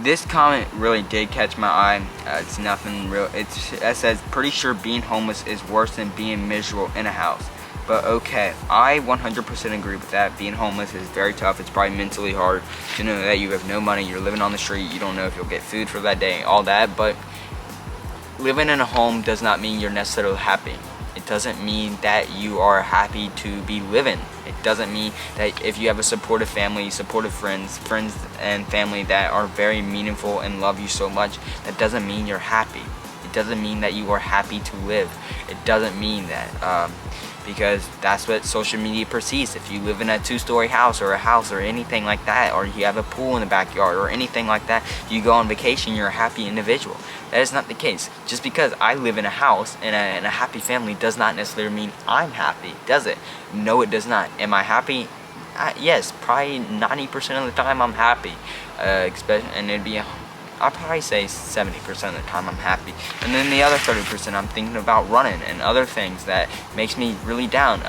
This comment really did catch my eye. It's nothing real. It says, pretty sure being homeless is worse than being miserable in a house. But okay, I 100% agree with that. Being homeless is very tough. It's probably mentally hard to know that you have no money, you're living on the street, you don't know if you'll get food for that day, all that. But living in a home does not mean you're necessarily happy. It doesn't mean that you are happy to be living. It doesn't mean that if you have a supportive family, supportive friends and family that are very meaningful and love you so much, that doesn't mean you're happy. It doesn't mean that you are happy to live. It doesn't mean that. Because that's what social media perceives. If you live in a two-story house or a house or anything like that, or you have a pool in the backyard or anything like that, you go on vacation, you're a happy individual. That is not the case. Just because I live in a house and a happy family does not necessarily mean I'm happy, does it? No, it does not. Am I happy? Yes, probably 90% of the time I'm happy. And it'd be I'll probably say 70% of the time I'm happy. And then the other 30% I'm thinking about running and other things that makes me really down.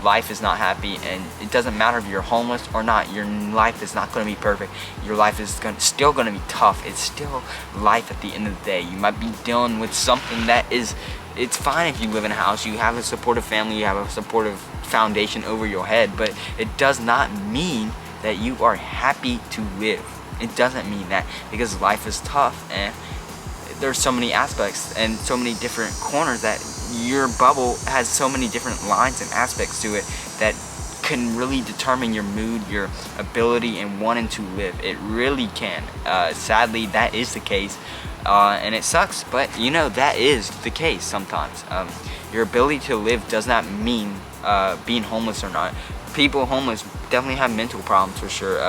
Life is not happy, and it doesn't matter if you're homeless or not. Your life is not going to be perfect. Your life is still going to be tough. It's still life at the end of the day. You might be dealing with something that is, it's fine if you live in a house, you have a supportive family, you have a supportive foundation over your head, but it does not mean that you are happy to live. It doesn't mean that, because life is tough and there's so many aspects and so many different corners that your bubble has so many different lines and aspects to it that can really determine your mood, your ability and wanting to live. It really can. Sadly, that is the case, and it sucks, but you know, that is the case sometimes. Your ability to live does not mean being homeless or not. People homeless definitely have mental problems for sure,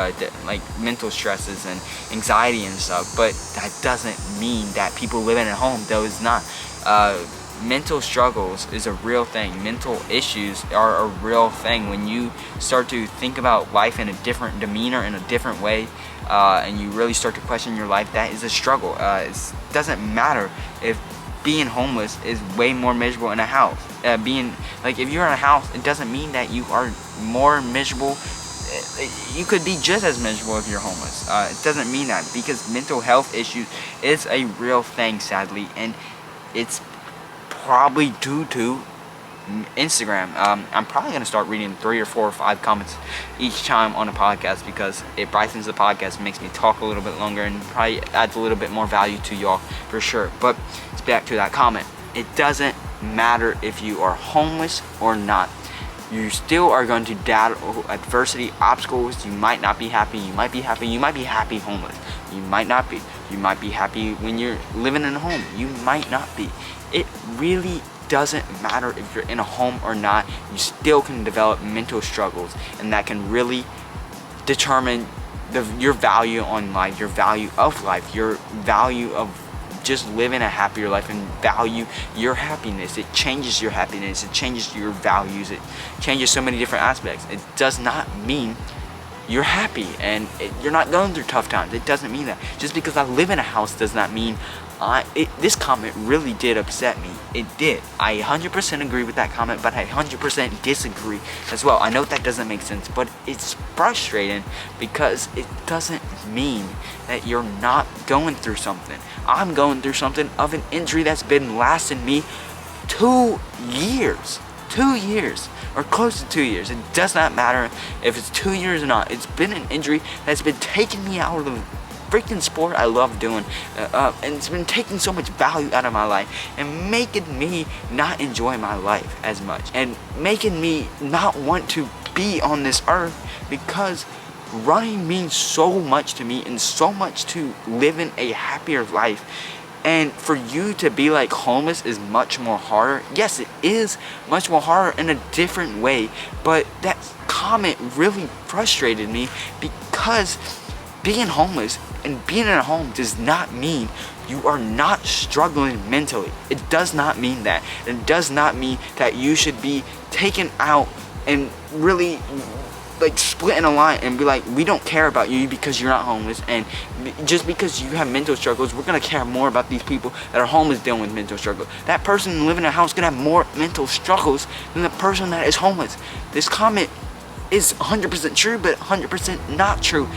like mental stresses and anxiety and stuff, but that doesn't mean that people living at home, though, is not. Mental struggles is a real thing. Mental issues are a real thing. When you start to think about life in a different demeanor, in a different way, and you really start to question your life, that is a struggle. It doesn't matter if being homeless is way more miserable in a house. If you're in a house, it doesn't mean that you are more miserable. You could be just as miserable if you're homeless. It doesn't mean that, because mental health issues is a real thing, sadly, and it's probably due to Instagram. I'm probably going to start reading 3 or 4 or 5 comments each time on a podcast, because it brightens the podcast, makes me talk a little bit longer, and probably adds a little bit more value to y'all for sure. But it's back to that comment. It doesn't matter if you are homeless or not. You still are going to battle adversity, obstacles. You might not be happy. You might be happy. You might be happy homeless. You might not be. You might be happy when you're living in a home. You might not be. It really doesn't matter if you're in a home or not. You still can develop mental struggles, and that can really determine your value on life, your value of life, your value of just living a happier life, and value your happiness. It changes your happiness, it changes your values, it changes so many different aspects. It does not mean you're happy and you're not going through tough times. It doesn't mean that. Just because I live in a house does not mean this comment really did upset me. It did. I 100% agree with that comment, but I 100% disagree as well. I know that doesn't make sense, but it's frustrating because it doesn't mean that you're not going through something. I'm going through something of an injury that's been lasting me 2 years. 2 years, or close to 2 years. It does not matter if it's 2 years or not. It's been an injury that's been taking me out of the freaking sport I love doing, and it's been taking so much value out of my life and making me not enjoy my life as much, and making me not want to be on this earth, because running means so much to me and so much to living a happier life. And for you to be like homeless is much more harder. Yes, it is much more harder in a different way, but that comment really frustrated me, because being homeless and being in a home does not mean you are not struggling mentally. It does not mean that. It does not mean that you should be taken out and really like split in a line and be like, we don't care about you because you're not homeless, and just because you have mental struggles, we're gonna care more about these people that are homeless dealing with mental struggles. That person living in a house gonna have more mental struggles than the person that is homeless. This comment is 100% true, but 100% not true.